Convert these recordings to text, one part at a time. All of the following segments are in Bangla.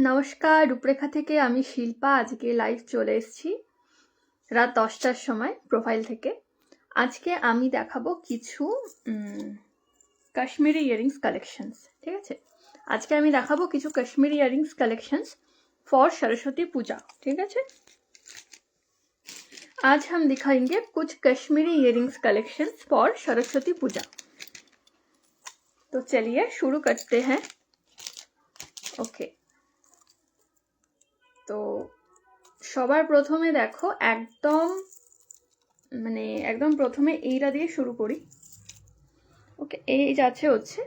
নমস্কার, রূপরেখা থেকে আমি শিল্পা। আজকে লাইভ চলে এসেছি রাত 10টার সময় প্রোফাইল থেকে। আজকে আমি দেখাবো কিছু কাশ্মীরি ইয়ারিংস কালেকশনস। ঠিক আছে, আজকে আমি দেখাবো কিছু Kashmiri earrings collections for Saraswati Puja. ठीक है, आज हम दिखाएंगे कुछ Kashmiri earrings collections for Saraswati Puja. तो चलिए शुरू करते हैं। ओके, তো সবার প্রথমে দেখো একদম প্রথমে এইটা দিয়ে শুরু করি। ওকে, এই যাচ্ছে হচ্ছে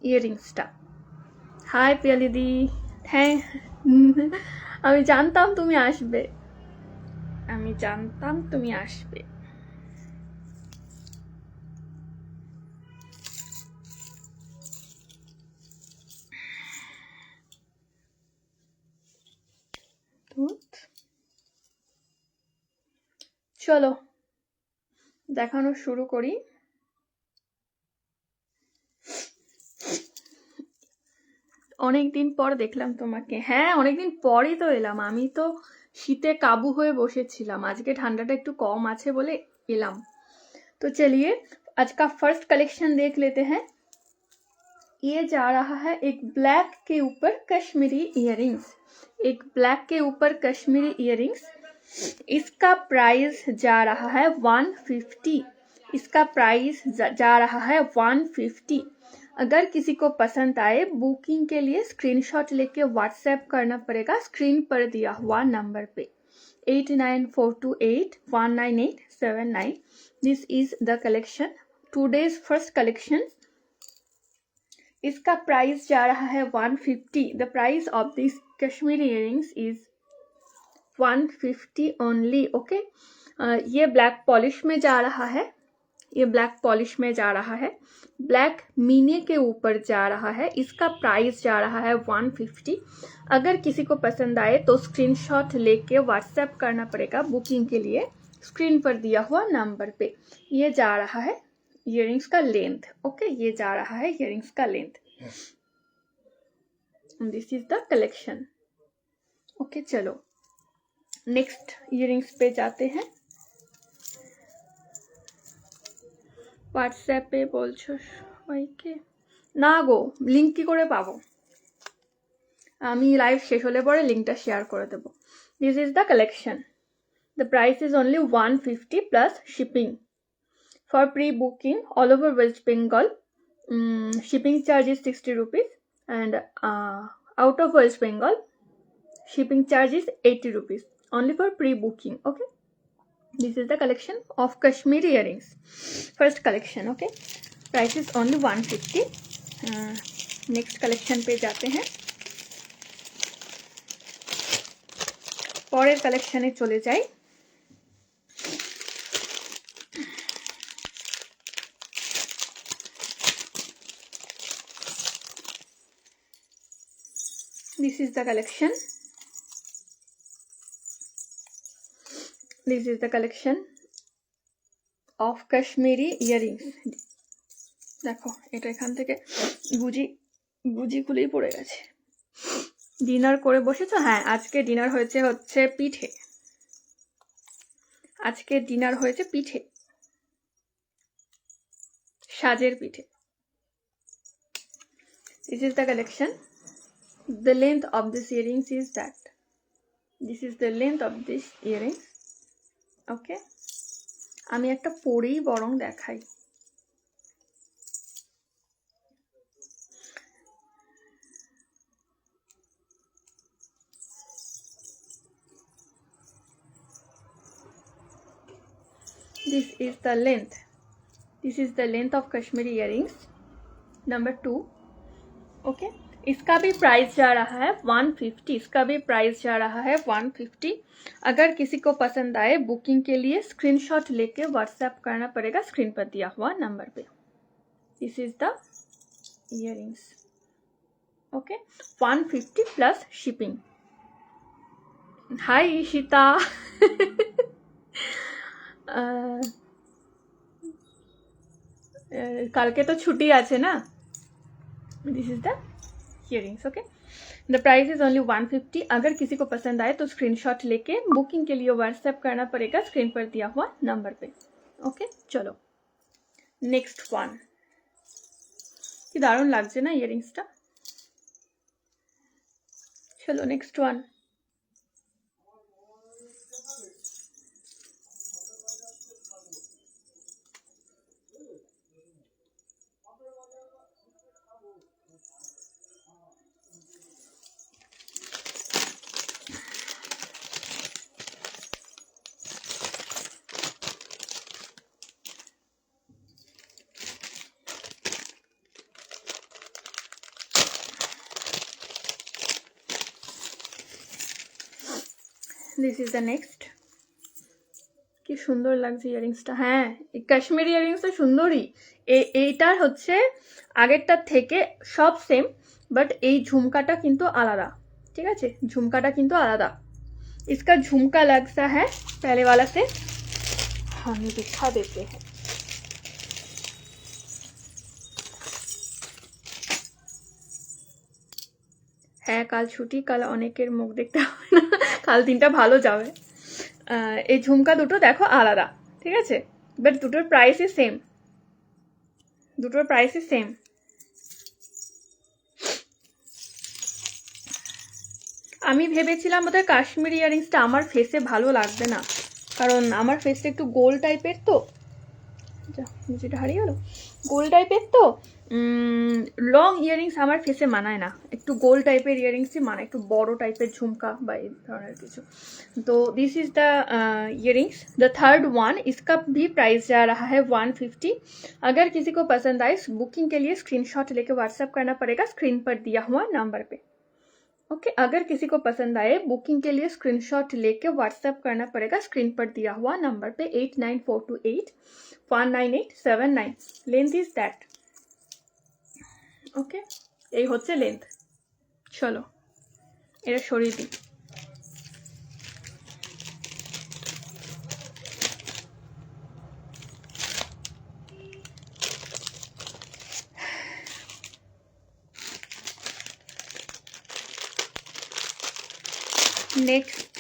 ইয়ারিংসটা। হাই পিয়ালিদি, হ্যাঁ আমি জানতাম তুমি আসবে, চলো দেখানো শুরু করি। অনেকদিন পর দেখলাম তোমাকে। হ্যাঁ, অনেকদিন পরই তো এলাম। আমি তো শীতে কাবু হয়ে বসেছিলাম, আজকে ঠান্ডাটা একটু কম আছে বলে এলাম। तो चलिए आज का फर्स्ट कलेक्शन देख लेते हैं। ये जा रहा है एक ब्लैक के ऊपर कश्मीरी इयररिंग्स, एक ब्लैक के ऊपर कश्मीरी इयररिंग्स। इसका प्राइस जा रहा है 150। इसका प्राइस जा रहा है 150। अगर किसी को पसंद आए बुकिंग के लिए स्क्रीनशॉट लेके व्हाट्सएप करना पड़ेगा स्क्रीन पर दिया हुआ नंबर पे 8942819879। This is the collection, today's first collection. इसका प्राइस जा रहा है 150। The price of this Kashmiri earrings is 150 only. Okay, ये ब्लैक पॉलिश में जा रहा है, ब्लैक मीने के ऊपर जा रहा है। इसका प्राइस जा रहा है 150। अगर किसी को पसंद आए तो स्क्रीनशॉट लेके व्हाट्सएप करना पड़ेगा बुकिंग के लिए स्क्रीन पर दिया हुआ नंबर पे। ये जा रहा है इयरिंग्स का लेंथ। ओके, ये जा रहा है इयरिंग्स का length. This is the collection. Okay, चलो नेक्स्ट इयरिंग्स पे जाते हैं। হোয়াটসঅ্যাপে বলছো সবাইকে? না গো, লিঙ্ক কি করে পাবো? আমি লাইভ শেষ হলে পরে লিঙ্কটা শেয়ার করে দেব। This is the collection. The price is only 150 plus shipping. For pre booking all over West Bengal shipping charge is 60 rupees and out of West Bengal shipping charge is 80 rupees only for pre-booking. Okay, this is the collection of Kashmiri earrings, first collection. Okay, price is only 150. next collection पे जाते हैं। পরের কালেকশনে চলে যাই। This is the collection. This is the collection of Kashmiri earrings. দেখো, এটা এখান থেকে গুজি খুলেই পড়ে গেছে। ডিনার করে বসেছো? হ্যাঁ, আজকে ডিনার হচ্ছে পিঠে। আজকে ডিনার হয়েছে পিঠে, সাজের পিঠে। This is the collection. The length of this earrings is that. This is the length of this earrings. Okay, আমি একটা পরেই বরং দেখাই। This is the length. This is the length of Kashmiri earrings number 2. Okay, इसका भी प्राइस जा रहा है 150। इसका भी प्राइस जा रहा है 150। अगर किसी को पसंद आए बुकिंग के लिए स्क्रीनशॉट लेके व्हाट्सएप करना पड़ेगा स्क्रीन पर दिया हुआ नंबर पे। This is the earrings. Okay, 150 plus shipping. Hi Ishita কালকে তো ছুটি আছে না। This is the earrings. Okay, the price is only 150। अगर किसी को पसंद आए तो स्क्रीनशॉट लेके बुकिंग के लिए व्हाट्सएप करना पड़ेगा स्क्रीन पर दिया हुआ नंबर पे। ओके चलो नेक्स्ट वन। কি দারুণ লাগছে না ইয়ারিংসটা। চলো next one. This is the next. কি সুন্দর লাগছে ইয়ারিংসটা। হ্যাঁ এই কাশ্মীরি ইয়ারিংসটা সুন্দরই। এইটার হচ্ছে আগেরটার থেকে সব সেম, বাট এই ঝুমকাটা কিন্তু আলাদা। ঠিক আছে झुमकाটা কিন্তু আলাদা। इसका झुमका लगता है पहले वाला से, हम दिखा देते हैं। হ্যাঁ কাল ছুটি, কাল অনেকের মুখ দেখতে হবে না, কাল দিনটা ভালো যাবে। এই ঝুমকা দুটো দেখো আলাদা, ঠিক আছে, বাট দুটোর প্রাইসই সেম, দুটোর প্রাইসই সেম। আমি ভেবেছিলাম বোধহয় কাশ্মীরি ইয়ারিংসটা আমার ফেসে ভালো লাগবে না, কারণ আমার ফেসটা একটু গোল টাইপের, তো যেটা হারিয়ে গেল, গোল টাইপের, তো লং ইয়ারিংস আমার ফেসে মানায় না, একটু গোল টাইপের ইয়ারিংসই মানায়, একটু বড় টাইপের ঝুমকা বা এই ধরনের কিছু। तो this is the earrings. The third one, इसका भी प्राइस जा रहा है 150। अगर किसी को पसंद आए बुकिंग के लिए स्क्रीनशॉट लेके व्हाट्सएप करना पड़ेगा स्क्रीन पर दिया हुआ नंबर पे। ओके अगर किसी को पसंद आए बुकिंग के लिए स्क्रीनशॉट लेके व्हाट्सएप करना पड़ेगा स्क्रीन पर दिया हुआ नंबर पे 8942819879। Length is that. ओके এই হচ্ছে লেন্থ। চলো এটা সরিয়ে দিই। নেক্সট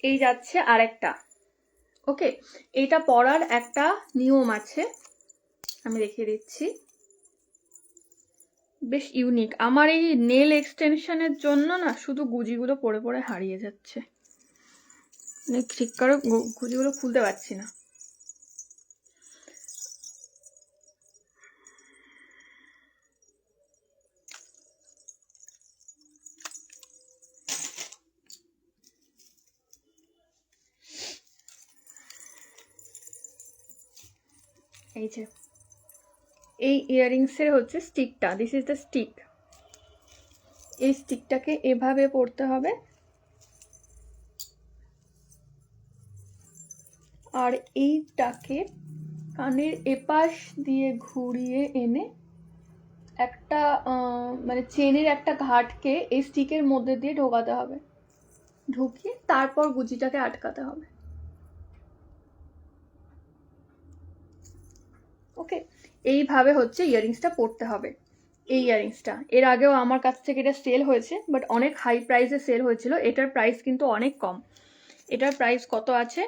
এই যাচ্ছে আরেকটা। ওকে এইটা পরার একটা নিয়ম আছে, আমি দেখিয়ে দিচ্ছি, বেশ ইউনিক। আমার এই নেল এক্সটেনশনের জন্য না শুধু গুজিগুলো পরে পরে হারিয়ে যাচ্ছে, ঠিক করে গুজিগুলো খুলতে পারছি না। এই যে এই ইয়ারিংসের হচ্ছে স্টিকটা, দিস ইজ দ্য স্টিক। এই স্টিকটাকে এভাবে পরতে হবে, আর এইটাকে কানের এপাশ দিয়ে ঘুরিয়ে এনে একটা মানে চেনের একটা ঘাটকে এই স্টিকের মধ্যে দিয়ে ঢোকাতে হবে, ঢুকিয়ে তারপর গুজিটাকে আটকাতে হবে। ওকে এইভাবে হচ্ছে ইয়ারিংসটা পরতে হবে। এই ইয়ারিংসটা এর আগেও আমার কাছ থেকে এটা সেল হয়েছে, বাট অনেক হাই প্রাইসে সেল হয়েছিল। এটার প্রাইস কিন্তু অনেক কম। এটার প্রাইস কত আছে?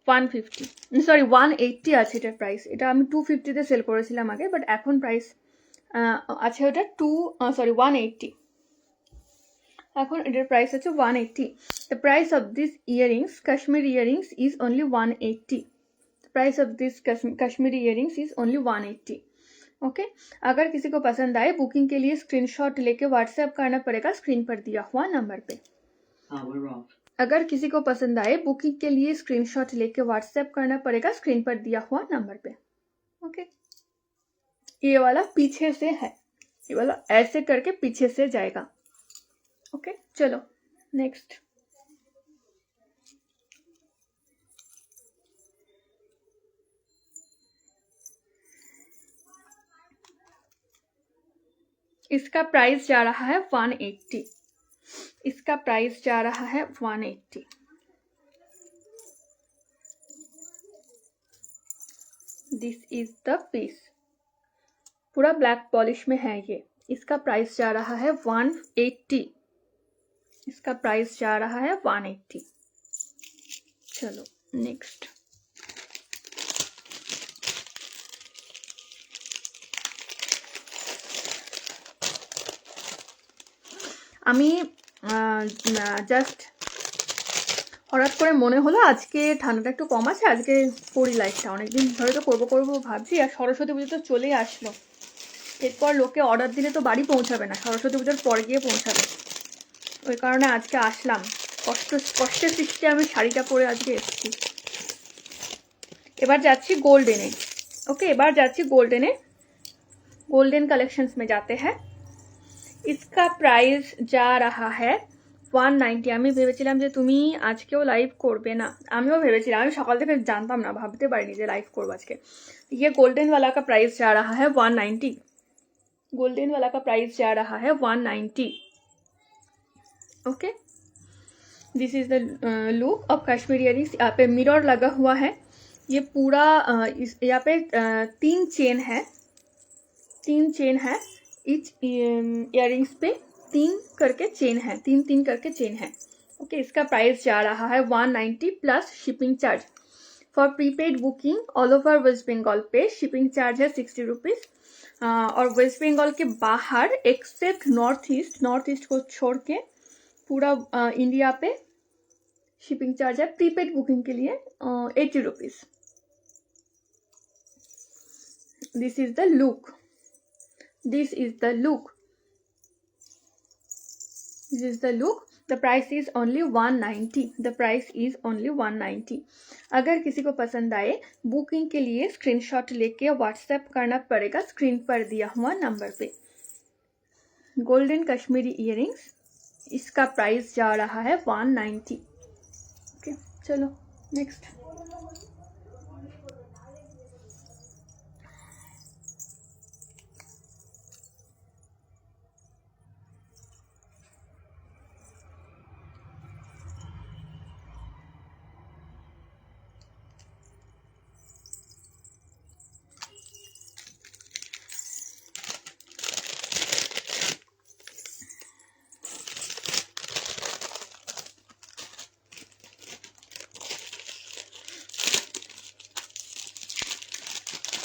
150, সরি 180 আছে এটার প্রাইস। এটা আমি 250-তে সেল করেছিলাম আগে, বাট এখন প্রাইস আছে ওটা 180। এখন এটার প্রাইস আছে 180। The price of this earrings, Kashmiri earrings, is only 180। Price of this Kashmiri earrings is only 180। Okay अगर किसी को पसंद आए बुकिंग के लिए स्क्रीनशॉट लेके व्हाट्सएप करना पड़ेगा स्क्रीन पर दिया हुआ नंबर पे। अगर किसी को पसंद आए बुकिंग के लिए स्क्रीनशॉट लेके व्हाट्सएप करना पड़ेगा स्क्रीन पर दिया हुआ नंबर पे। ओके ये वाला पीछे से है, ये वाला ऐसे करके पीछे से जाएगा। ओके चलो नेक्स्ट। इसका प्राइस जा रहा है 180। इसका प्राइस जा रहा है 180। दिस इज द पीस, पूरा ब्लैक पॉलिश में है ये। इसका प्राइस जा रहा है 180। इसका प्राइस जा रहा है 180। चलो नेक्स्ट। আমি জাস্ট হঠাৎ করে মনে হলো আজকে ঠান্ডাটা একটু কম আছে, আজকে করি লাইভটা। অনেকদিন ধরে তো করবো ভাবছি, আর সরস্বতী পুজো তো চলেই আসলো। এরপর লোকে অর্ডার দিলে তো বাড়ি পৌঁছাবে না, সরস্বতী পুজোর পর গিয়ে পৌঁছাবে। ওই কারণে আজকে আসলাম, কষ্টের সৃষ্টি আমি শাড়িটা পরে আজকে এসেছি। এবার যাচ্ছি গোল্ডেনে। ओके, এবার যাচ্ছি গোল্ডেনে। गोल्डन कलेक्शंस में जाते हैं। इसका प्राइस जा रहा है 190। আমি ভেবেছিলাম যে তুমি আজকেও লাইভ করবে না, আমিও ভেবেছিলাম, আমি সকাল থেকে জানতাম না, ভাবতে পারিনি যে লাইভ করবো আজকে। ये गोल्डन वाला का प्राइस जा रहा है 190। गोल्डन वाला का प्राइस जा रहा है 190। Okay, this is the look of Kashmiri earrings. यहाँ पे मिरर लगा हुआ है। ये पूरा यहाँ पे 3 चेन है, 3 चेन है। इच इयरिंग्स पे 3 करके चेन है, 3 करके चेन है। ओके, इसका प्राइस जा रहा है 190 plus shipping charge. For prepaid booking all over West Bengal पे शिपिंग चार्ज है 60 रुपीज़। और वेस्ट बंगाल के बाहर एक्सेप्ट नॉर्थ ईस्ट को छोड़ के पूरा इंडिया पे शिपिंग चार्ज है प्रीपेड बुकिंग के लिए 80 rupees. This is the look, this is the look, this is the look। the price is only 190। the price is only 190। अगर किसी को पसंद आए बुकिंग के लिए स्क्रीनशॉट लेके व्हाट्सएप करना पड़ेगा स्क्रीन पर दिया हुआ नंबर पे। गोल्डन कश्मीरी इयरिंग्स, इसका प्राइस जा रहा है 190। ओके, चलो नेक्स्ट।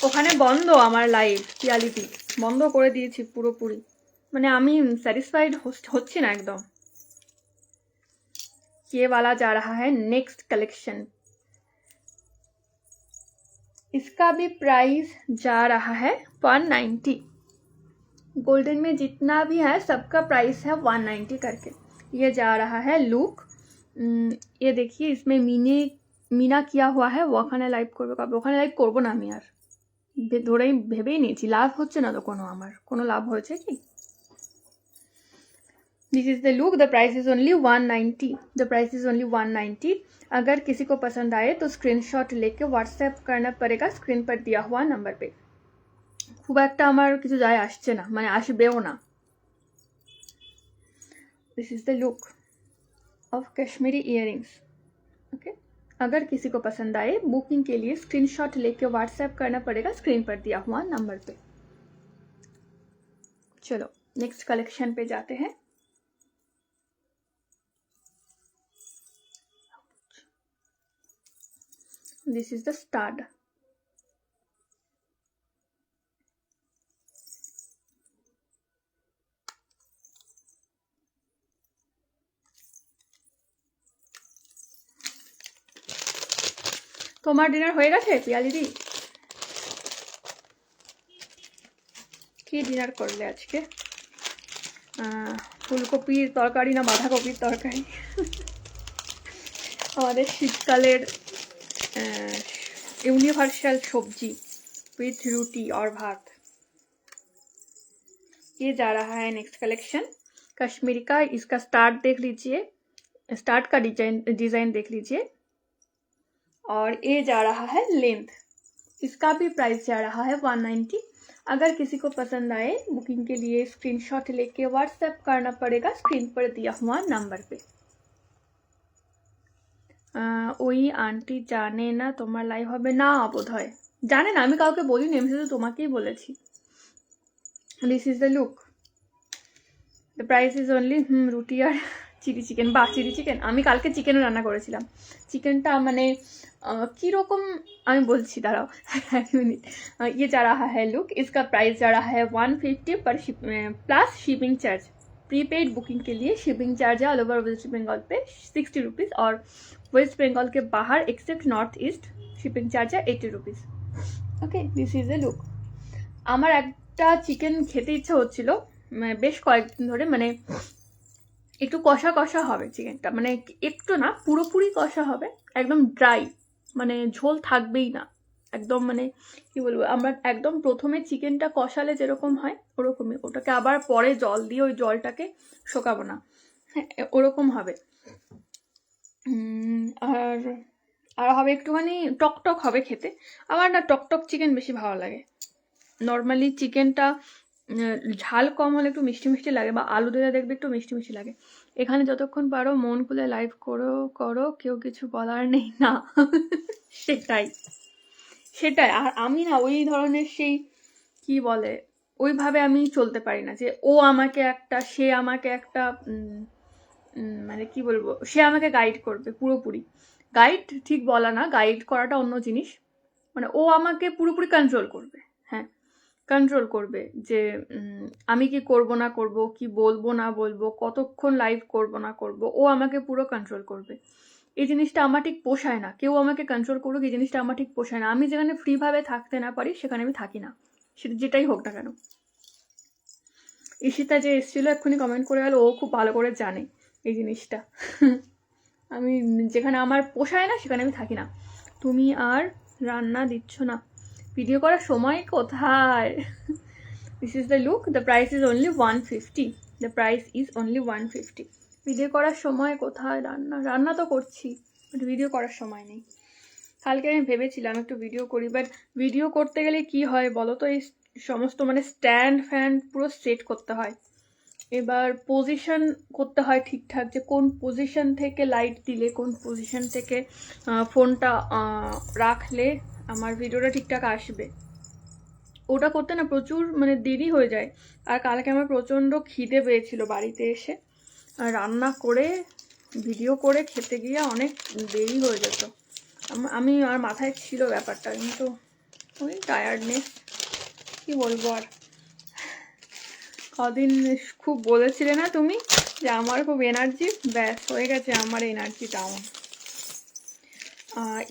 ওখানে বন্ধ আমার লাইভ, পিয়ালিপি বন্ধ করে দিয়েছি পুরোপুরি, মানে আমি স্যাটিসফাইড হচ্ছি না একদম। ये वाला जा रहा है नेक्स्ट कलेक्शन। इसका भी प्राइस जा रहा है 190। गोल्डन में जितना भी है सबका प्राइस है 190 करके। ये जा रहा है लुक। ये देखिए, इसमें मीना किया हुआ है। ওখানে লাইভ করবে কবে? ওখানে লাইভ করবো না আমি, আর ধরেই ভেবেই নিয়েছি, লাভ হচ্ছে না তো কোনো, আমার কোনো লাভ হয়েছে কি? This is the look. The price is only 190। The price is only 190। अगर किसी को पसंद आए तो स्क्रीनशॉट लेके व्हाट्सएप करना पड़ेगा स्क्रीन पर दिया हुआ नंबर पे। খুব একটা আমার কিছু যায় আসছে না, মানে আসবেও না। This is the look of Kashmiri earrings. Okay, अगर किसी को पसंद आए बुकिंग के लिए स्क्रीनशॉट लेके व्हाट्सएप करना पड़ेगा स्क्रीन पर दिया हुआ नंबर पे। चलो नेक्स्ट कलेक्शन पे जाते हैं। This is the starred. তোমার ডিনার হয়ে গেছে পিয়ালিদি? কি ডিনার করলে আজকে? ফুলকপির তরকারি না বাঁধাকপির তরকারি? আমাদের শীতকালের यूनिवर्सल सब्जी विथ रोटी और भात। ये जा रहा है नेक्स्ट कलेक्शन कश्मीरी का। इसका स्टार्ट देख लीजिए, स्टार्ट का डिजाइन देख लीजिए। और ये जा रहा है लेंथ। इसका भी प्राइस जा रहा है 190। अगर किसी को पसंद आए बुकिंग के लिए स्क्रीनशॉट लेके व्हाट्सएप करना पड़ेगा स्क्रीन पर दिया हुआ नंबर पे। ওই আন্টি জানে না তোমার লাইভ হবে? না বোধ হয় জানে না, আমি কাউকে বলিনি, আমি শুধু তোমাকেই বলেছি। This is the look. The price is only রুটি আর চিলি চিকেন। বা চিলি চিকেন, আমি কালকে চিকেনও রান্না করেছিলাম। চিকেনটা মানে কীরকম আমি বলছি, দাঁড়াও 1 मिनट। ये जा रहा है लुक, इसका प्राइस जा रहा है 150 पर plus shipping charge. Prepaid booking के लिए शिपिंग चार्ज है ऑल ओवर वेस्ट बंगाल पे 60 रुपीज़, और वेस्ट बंगाल के बाहर except North East shipping charge है 80 rupees. Okay, this is a look. আমার একটা চিকেন খেতে ইচ্ছা হচ্ছিল বেশ কয়েকদিন ধরে, মানে একটু কষা কষা হবে চিকেনটা, মানে একটু না পুরোপুরি কষা হবে, একদম ড্রাই, মানে ঝোল থাকবেই না একদম, মানে কি বলবো, আমরা একদম প্রথমে চিকেনটা কষালে যেরকম হয় ওরকমই, ওটাকে আবার পরে জল দিয়ে ওই জলটাকে শোকাবো না, হ্যাঁ ওরকম হবে। আর আর হবে একটুখানি টকটক হবে খেতে। আমার না টকটক চিকেন বেশি ভালো লাগে। নর্মালি চিকেনটা ঝাল কম হলে একটু মিষ্টি মিষ্টি লাগে, বা আলু দিলে দেখবে একটু মিষ্টি মিষ্টি লাগে। এখানে যতক্ষণ পারো মন খুলে লাইভ করো করো, কেউ কিছু বলার নেই না। সেটাই সেটাই। আর আমি না ওই ধরনের সেই কি বলে ওইভাবে আমি চলতে পারি না, যে ও আমাকে একটা, সে আমাকে একটা, মানে কি বলবো, সে আমাকে গাইড করবে পুরোপুরি। গাইড ঠিক বলা না, গাইড করাটা অন্য জিনিস, মানে ও আমাকে পুরোপুরি কন্ট্রোল করবে। হ্যাঁ, কন্ট্রোল করবে যে আমি কি করব না করব, কি বলবো না বলবো, কতক্ষণ লাইভ করব না করব, ও আমাকে পুরো কন্ট্রোল করবে। এই জিনিসটা আমার ঠিক পোষায় না, কেউ আমাকে কন্ট্রোল করুক, এই জিনিসটা আমার ঠিক পোষায় না। আমি যেখানে ফ্রিভাবে থাকতে না পারি সেখানে আমি থাকি না, সেটা যেটাই হোক না কেন। ঈশিতা যে এসেছিলো এক্ষুনি কমেন্ট করে গেল, ও খুব ভালো করে জানে এই জিনিসটা। আমি যেখানে আমার পোষায় না সেখানে আমি থাকি না। তুমি আর রান্না দিচ্ছ না, ভিডিও করার সময় কোথায়? This is the look, the price is only 150, the price is only 150। Video করার সময় কোথায়? রান্না তো করছি, বাট ভিডিও করার সময় নেই। কালকে আমি ভেবেছিলাম একটু ভিডিও করি, বাট ভিডিও করতে গেলে কি হয় বলো তো, এই সমস্ত মানে স্ট্যান্ড ফ্যান পুরো সেট করতে হয়, এবার পজিশন করতে হয় ঠিকঠাক, যে কোন পজিশন থেকে লাইট দিলে, কোন পজিশন থেকে ফোনটা রাখলে আমার ভিডিওটা ঠিকঠাক আসবে। ওটা করতে না প্রচুর মানে দেরি হয়ে যায়। আর কালকে আমার প্রচণ্ড খিদে পেয়েছিল বাড়িতে এসে, রান্না করে ভিডিও করে খেতে গিয়ে অনেক দেরি হয়ে যেত। আমি আর মাথায় ছিল ব্যাপারটা, কিন্তু ওই টায়ার্ডনেস, কি বলবো আর। কদিন খুব বলেছিলে না তুমি যে আমার খুব এনার্জি, ব্যাস হয়ে গেছে আমার এনার্জি ডাউন।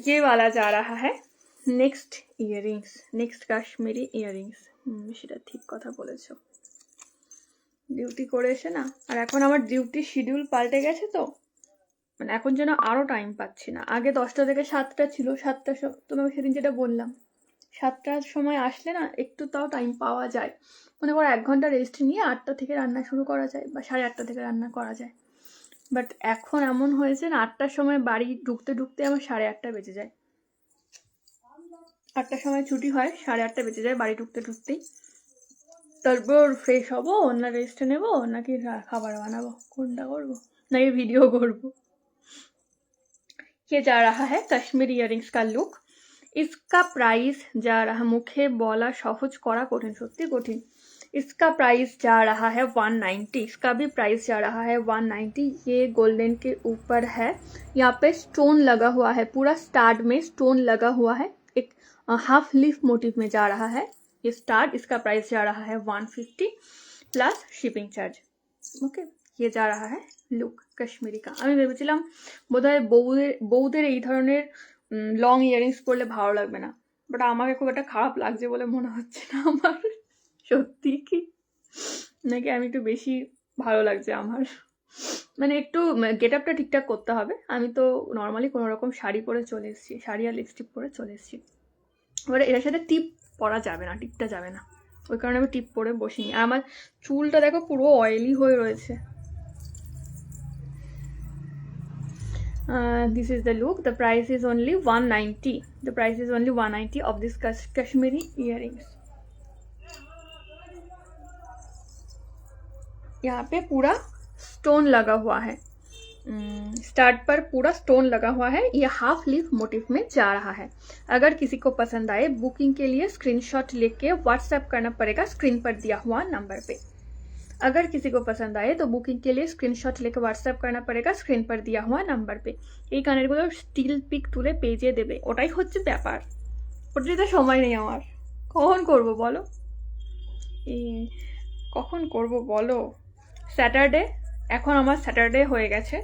ये वाला जा रहा है next earrings, next Kashmiri earrings. সেটা ঠিক কথা বলেছো। ডিউটি করে এসে না, আর এখন আমার ডিউটির শিডিউল পাল্টে গেছে, তো মানে এখন যেন আরও টাইম পাচ্ছি না। আগে 10টা থেকে 7টা ছিল, 7টা তোমাকে সেদিন যেটা বললাম, 7টার সময় আসলে না একটু তাও টাইম পাওয়া যায়, মনে করো 1 ঘন্টা রেস্ট নিয়ে 8টা থেকে রান্না শুরু করা যায়, বা 8:30 থেকে রান্না করা যায়। বাট এখন এমন হয়েছে না, 8টার সময় বাড়ি ঢুকতে ঢুকতে আমার 8:30 বেজে যায়। 8টার সময় ছুটি হয়, 8:30 বেজে যায় বাড়ি ঢুকতে ঢুকতেই। তারপর ফ্রেশ হবো, না রেস্ট নেবো, নাকি খাবার বানাবো, কোনটা করবো, নাকি ভিডিও করবো। ये जा रहा है कश्मीरी इयरिंग्स का लुक। इसका प्राइस जा रहा, मुखे बोला सहज करा कठिन, सत्यि कठिन। इसका प्राइस जा रहा है 190, इसका भी प्राइस जा रहा है 190। ये गोल्डन के ऊपर है, यहाँ पे स्टोन लगा हुआ है, पूरा स्टार्ट में स्टोन लगा हुआ है, एक हाफ लीफ मोटिव में जा रहा है ये स्टार्ट। इसका प्राइस जा रहा है 150 प्लस शिपिंग चार्ज। ओके, ये जा रहा है লুক কাশ্মীরি কা। আমি ভেবেছিলাম বোধহয় বউদের এই ধরনের লং ইয়ারিংস পরলে ভালো লাগবে না, বাট আমাকে খুব একটা খারাপ লাগছে বলে মনে হচ্ছে না আমার। সত্যি কি নাকি আমি একটু বেশি ভালো লাগছে আমার, মানে একটু গেট আপটা ঠিকঠাক করতে হবে। আমি তো নর্মালি কোনো রকম শাড়ি পরে চলে এসেছি, শাড়ি আর লিপস্টিক পরে চলে এসেছি, এবার এর সাথে টিপ পরা যাবে না, টিপটা যাবে না, ওই কারণে আমি টিপ পরে বসিনি। আর আমার চুলটা দেখো পুরো অয়েলি হয়ে রয়েছে। This is the look, the price is only 190, the price is only 190 of this Kashmiri earrings। यहाँ पे पूरा स्टोन लगा हुआ है, स्टार्ट पर पूरा स्टोन लगा हुआ है, ये हाफ लीफ मोटिफ में जा रहा है। अगर किसी को पसंद आए बुकिंग के लिए स्क्रीनशॉट लेके व्हाट्सएप करना पड़ेगा स्क्रीन पर दिया हुआ नंबर पे। अगर किसी को पसंद आए तो बुकिंग के लिए स्क्रीनशॉट लेके व्हाट्सएप करना पड़ेगा স্ক্রিন पर দেওয়া হওয়া নাম্বার পে। এই কানেরগুলো স্টিল পিক তুলে পেজে দেবে, ওটাই হচ্ছে ব্যাপার। ওটাই তো সময় নেই আমার, কখন করব বলো, কখন করব বলো। স্যাটারডে, এখন আমার স্যাটারডে হয়ে গেছে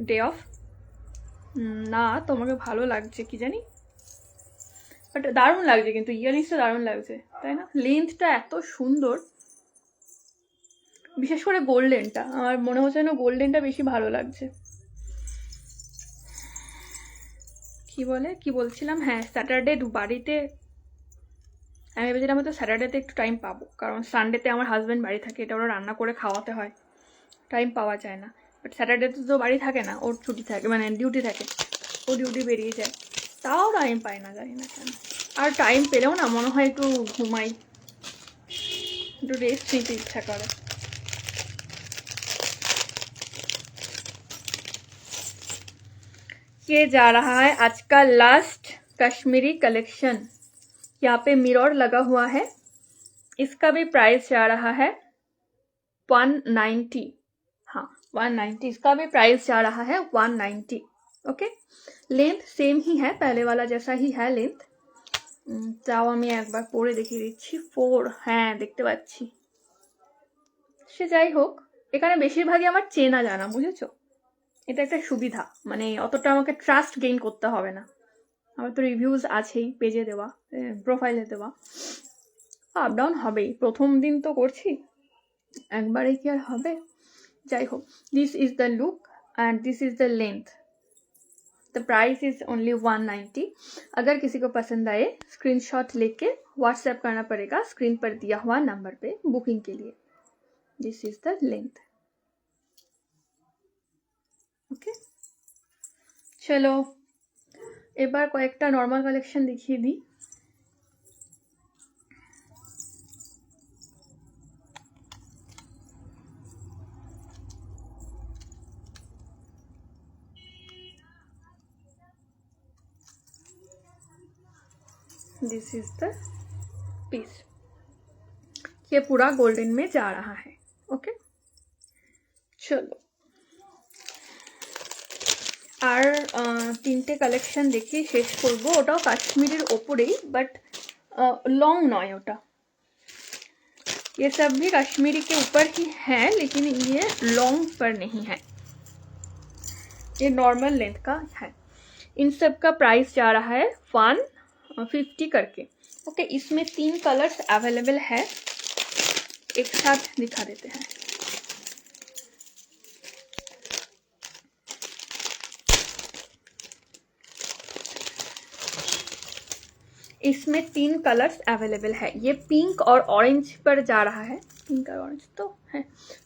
ডে অফ। না তোমাকে ভালো লাগছে কি জানি, বাট দারুণ লাগছে, কিন্তু ইয়াররিংসটা দারুণ লাগছে তাই না? লেন্থটা এত সুন্দর, বিশেষ করে গোল্ডেনটা, আমার মনে হচ্ছে না গোল্ডেনটা বেশি ভালো লাগছে। কি বলছিলাম, হ্যাঁ স্যাটারডে বাড়িতে আমি ভেবেছিলাম হয়তো স্যাটারডেতে একটু টাইম পাবো, কারণ সানডেতে আমার হাজব্যান্ড বাড়ি থাকে, এটা ওরা রান্না করে খাওয়াতে হয়, টাইম পাওয়া যায় না। বাট স্যাটারডেতে তো বাড়ি থাকে না, ওর ছুটি থাকে, মানে ডিউটি থাকে, ও ডিউটি বেরিয়ে যায়, তাও টাইম পায় না, জানি না কেন। আর টাইম পেলেও না মনে হয় একটু ঘুমাই, একটু রেস্ট নিতে ইচ্ছা করে। ये जा रहा है आज का लास्ट कश्मीरी कलेक्शन। यहाँ पे मिरर लगा हुआ है, इसका भी प्राइस जा रहा है 190। हाँ 190, इसका भी प्राइस जा रहा है 190। ओके, लेंथ सेम ही है, पहले वाला जैसा ही है लेंथ। যাও আমি একবার পরে দেখিয়ে দিচ্ছি। 4, হ্যাঁ দেখতে পাচ্ছি। সে যাই হোক, এখানে বেশিরভাগই আমার চেনা জানা, বুঝেছো? এটা একটা সুবিধা, মানে অতটা আমাকে ট্রাস্ট গেইন করতে হবে না, আমার তো রিভিউজ আছেই পেজে দেওয়া, প্রোফাইলে দেওয়া। আপ ডাউন হবেই, প্রথম দিন তো করছি, একবারে কি আর হবে। যাই হোক, this is the look and this is the length. The price is only 190। अगर किसी को पसंद आए स्क्रीनशॉट लेके व्हाट्सएप करना पड़ेगा स्क्रीन पर दिया हुआ नंबर पे बुकिंग के लिए। This is the length. Okay, चलो এবার কয়েকটা নর্মাল কালেকশন দেখিয়ে দিই। दिस इज द पीस, ये पूरा गोल्डन में जा रहा है। ओके चलो, আর তিনটে কালেকশন দেখিয়ে শেষ করবো, ওটাও কাশ্মীরের ওপরেই, বাট लॉन्ग नॉय ओटा। ये सब भी कश्मीरी के ऊपर ही है, लेकिन ये लॉन्ग पर नहीं है, ये नॉर्मल लेंथ का है। इन सब का प्राइस जा रहा है 150 करके। ओके, इसमें 3 कलर्स अवेलेबल है, एक साथ दिखा देते हैं। इसमें 3 कलर्स अवेलेबल है, ये पिंक और ऑरेंज पर जा रहा है, पिंक और ऑरेंज तो है,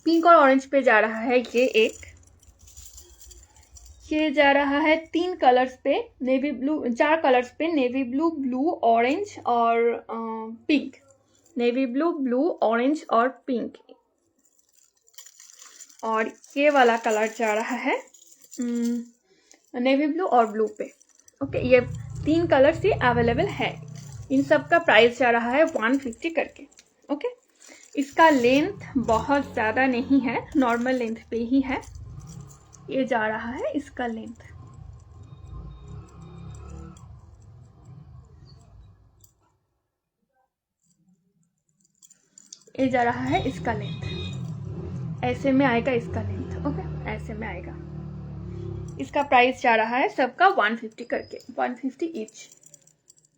पिंक और ऑरेंज पे जा रहा है ये एक, ये जा रहा है 3 कलर्स पे, नेवी ब्लू, 4 कलर्स पे, नेवी ब्लू, ब्लू, ऑरेंज और pink, navy blue, blue, orange और पिंक। और ये वाला कलर जा रहा है नेवी ब्लू और ब्लू पे। ओके, ये 3 कलर्स ही अवेलेबल है। इन सब का प्राइस जा रहा है 150 करके। ओके, इसका लेंथ बहुत ज़्यादा नहीं है, नॉर्मल लेंथ पे ही है, ये जा रहा है इसका लेंथ। ये जा रहा है इसका लेंथ, ऐसे में आएगा इसका लेंथ। ओके, ऐसे में आएगा। इसका प्राइस जा रहा है सबका 150 करके, 150 ईच।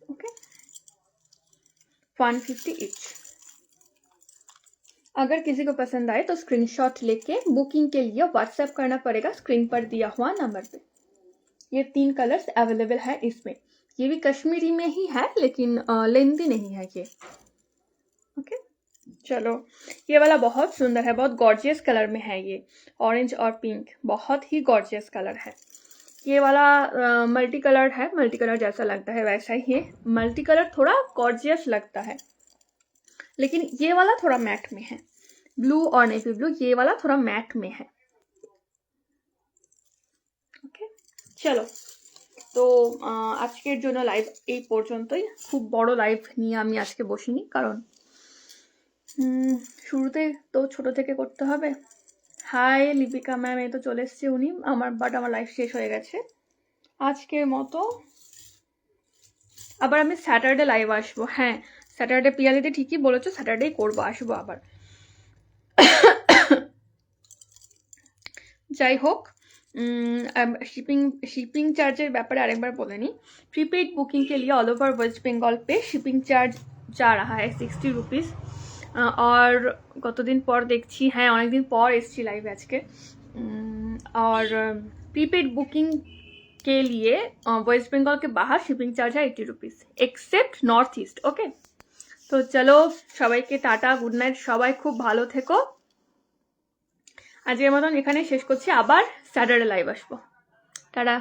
Okay, 150 each. अगर किसी को पसंद आए तो स्क्रीनशॉट लेके बुकिंग के लिए व्हाट्सएप करना पड़ेगा स्क्रीन पर दिया हुआ नंबर पे। ये 3 कलर्स अवेलेबल है इसमें, ये भी कश्मीरी में ही है, लेकिन लेंथी नहीं है ये। ओके चलो, ये वाला बहुत सुंदर है, बहुत गॉर्जियस कलर में है, ये ऑरेंज और पिंक, बहुत ही गॉर्जियस कलर है। ये वाला मल्टी कलर है, मल्टी कलर जैसा लगता है वैसा ही, मल्टी कलर थोड़ा गॉर्जियस लगता है, लेकिन ये वाला थोड़ा मैट में है, ब्लू और नेवी ब्लू, ये वाला थोड़ा मैट में है। চলো, তো আজকের জন্য লাইভ এই পর্যন্তই। খুব বড় লাইভ নিয়ে আমি আজকে বসিনি, কারণ শুরুতে তো ছোট থেকে করতে হবে। হাই লিপিকা ম্যাম, এই তো চলে এসছে উনি, আমার লাইভ শেষ হয়ে গেছে আজকের মতো। আবার আমি স্যাটারডে লাইভ আসবো। হ্যাঁ, স্যাটারডে পিয়ালিতে ঠিকই বলেছো, স্যাটারডেই করবো, আসবো আবার। যাই হোক, शिपिंग चार्जर ব্যাপারে আরেকবার বলে নিই। प्रीपेड बुकिंग के लिए ऑल ओवर वेस्ट बंगाल पे शिपिंग चार्ज जा रहा है 60 रुपीज़। और কতদিন পর দেখছি, হ্যাঁ অনেকদিন পর এসছি লাইভ আজকে। और प्रीपेड बुकिंग के लिए वेस्ट बंगाल के बाहर शिपिंग चार्ज है 80 रुपीज़ एक्सेप्ट नॉर्थ ईस्ट। ওকে, তো চলো সবাইকে টাটা, গুড নাইট, সবাই খুব ভালো থেকো। আজকের মতন এখানে শেষ করছি, আবার স্যাটারডে লাইভ আসবো। টাটা।